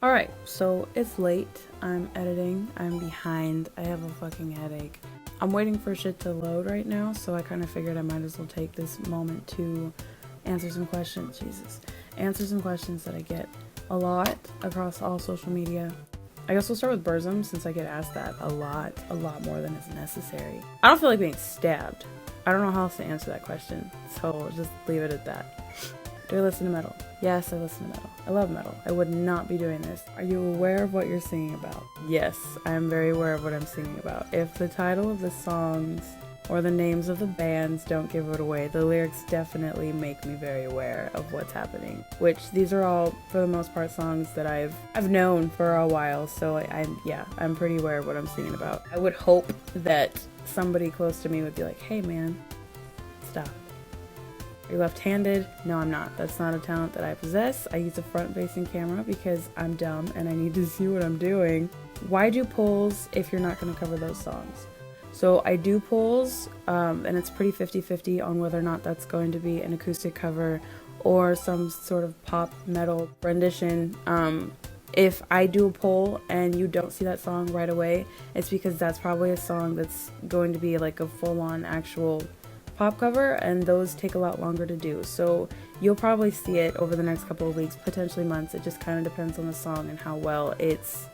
Alright, so it's late. I'm editing. I'm behind. I have a fucking headache. I'm waiting for shit to load right now, so I kind of figured I might as well take this moment to answer some questions. Jesus. Answer some questions that I get a lot across all social media. I guess we'll start with BURZUM since I get asked that a lot more than is necessary. I don't feel like being stabbed. I don't know how else to answer that question, so just leave it at that. Do I listen to metal? Yes, I listen to metal. I love metal. I would not be doing this. Are you aware of what you're singing about? Yes, I am very aware of what I'm singing about. If the title of the songs or the names of the bands don't give it away, the lyrics definitely make me very aware of what's happening. Which these are all, for the most part, songs that I've known for a while, so I'm pretty aware of what I'm singing about. I would hope that somebody close to me would be like, hey man, stop. Are you left-handed? No, I'm not. That's not a talent that I possess. I use a front-facing camera because I'm dumb and I need to see what I'm doing. Why do polls if you're not going to cover those songs? So I do polls, and it's pretty 50-50 on whether or not that's going to be an acoustic cover or some sort of pop metal rendition. If I do a poll and you don't see that song right away, it's because that's probably a song that's going to be like a full-on actual pop cover, and those take a lot longer to do. So you'll probably see it over the next couple of weeks, potentially months. It just kind of depends on the song and how well it's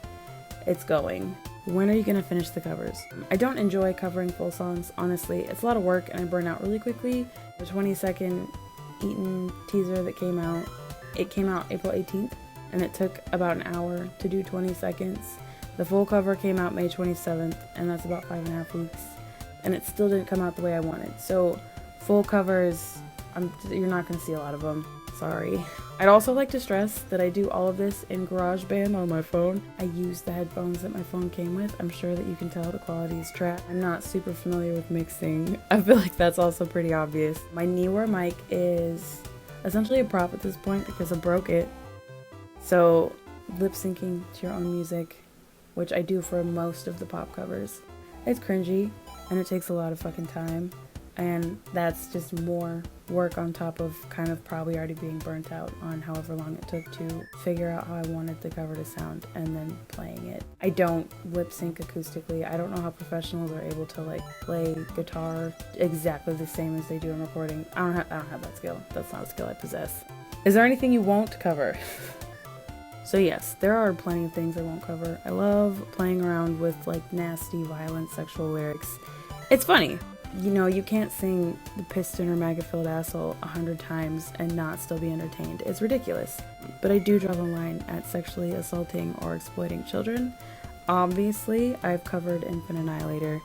going. When are you gonna finish the covers? I don't enjoy covering full songs, honestly. It's a lot of work and I burn out really quickly. The 20-second Eaton teaser that came out, it came out April 18th and it took about an hour to do 20 seconds. The full cover came out May 27th and that's about 5.5 weeks. And it still didn't come out the way I wanted. So full covers, you're not going to see a lot of them. Sorry. I'd also like to stress that I do all of this in GarageBand on my phone. I use the headphones that my phone came with. I'm sure that you can tell the quality is trash. I'm not super familiar with mixing. I feel like that's also pretty obvious. My Neewer mic is essentially a prop at this point because I broke it. So lip syncing to your own music, which I do for most of the pop covers, it's cringy. And it takes a lot of fucking time, and that's just more work on top of kind of probably already being burnt out on however long it took to figure out how I wanted the cover to sound and then playing it. I don't lip sync acoustically. I don't know how professionals are able to like play guitar exactly the same as they do in recording. I don't have that skill. That's not a skill I possess. Is there anything you won't cover? So yes, there are plenty of things I won't cover. I love playing around with like nasty, violent, sexual lyrics. It's funny. You know, you can't sing the piston or maggot-filled asshole 100 times and not still be entertained. It's ridiculous. But I do draw the line at sexually assaulting or exploiting children. Obviously, I've covered Infant Annihilator,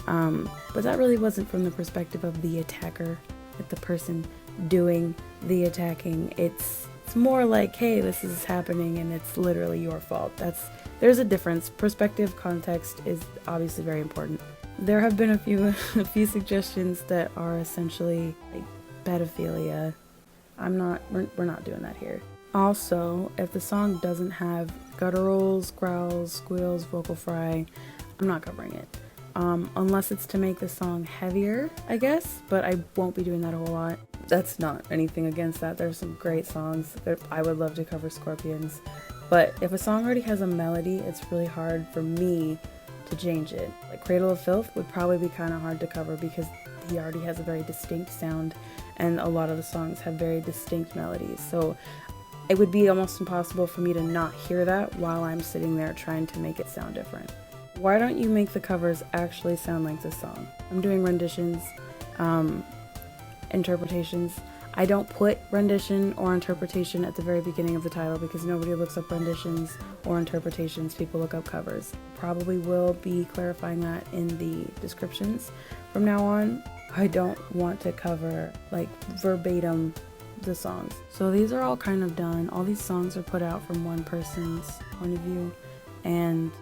but that really wasn't from the perspective of the attacker, like the person doing the attacking. It's more like, hey, this is happening and it's literally your fault. There's a difference. Perspective, context is obviously very important. There have been a few suggestions that are essentially like pedophilia. We're not doing that here. Also, if the song doesn't have gutturals, growls, squeals, vocal fry, I'm not covering it. Unless it's to make the song heavier, I guess, but I won't be doing that a whole lot. That's not anything against that. There's some great songs that I would love to cover Scorpions, but if a song already has a melody, it's really hard for me to change it. Like Cradle of Filth would probably be kind of hard to cover because he already has a very distinct sound and a lot of the songs have very distinct melodies. So it would be almost impossible for me to not hear that while I'm sitting there trying to make it sound different. Why don't you make the covers actually sound like this song? I'm doing renditions, interpretations. I don't put rendition or interpretation at the very beginning of the title because nobody looks up renditions or interpretations. People look up covers. Probably will be clarifying that in the descriptions from now on. I don't want to cover like verbatim the songs. So these are all kind of done. All these songs are put out from one person's point of view and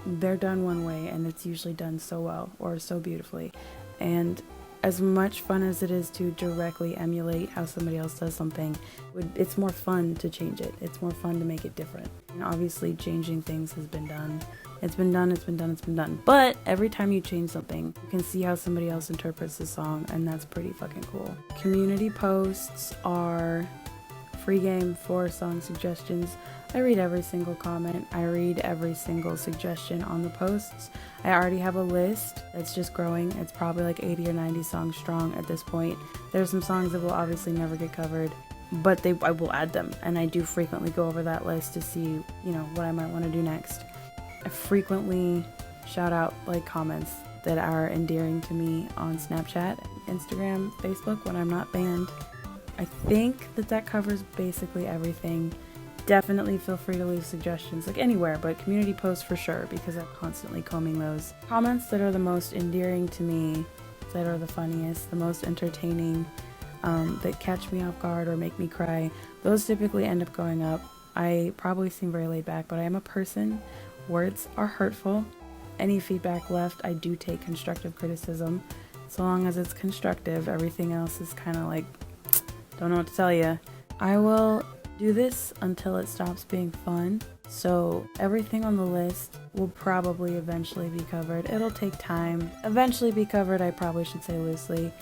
they're done one way and it's usually done so well or so beautifully. And as much fun as it is to directly emulate how somebody else does something, it's more fun to change it. It's more fun to make it different. And obviously changing things has been done. It's been done. But every time you change something, you can see how somebody else interprets the song, and that's pretty fucking cool. Community posts are free game for song suggestions. I read every single comment. I read every single suggestion on the posts. I already have a list. It's just growing. It's probably like 80 or 90 songs strong at this point. There's some songs that will obviously never get covered, but I will add them, and I do frequently go over that list to see, what I might want to do next. I frequently shout out comments that are endearing to me on Snapchat, Instagram, Facebook when I'm not banned. I think that covers basically everything. Definitely feel free to leave suggestions anywhere, but community posts for sure, because I'm constantly combing those. Comments that are the most endearing to me, that are the funniest, the most entertaining, that catch me off guard or make me cry, those typically end up going up. I probably seem very laid back, but I am a person. Words are hurtful. Any feedback left, I do take constructive criticism. So long as it's constructive, everything else is kind of don't know what to tell you. I will do this until it stops being fun. So everything on the list will probably eventually be covered. It'll take time. Eventually be covered, I probably should say loosely.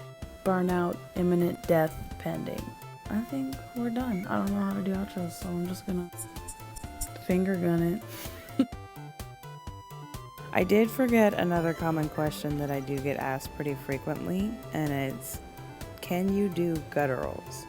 Burnout, imminent death pending. I think we're done. I don't know how to do outros, so I'm just gonna finger gun it. I did forget another common question that I do get asked pretty frequently, and it's, can you do gutturals?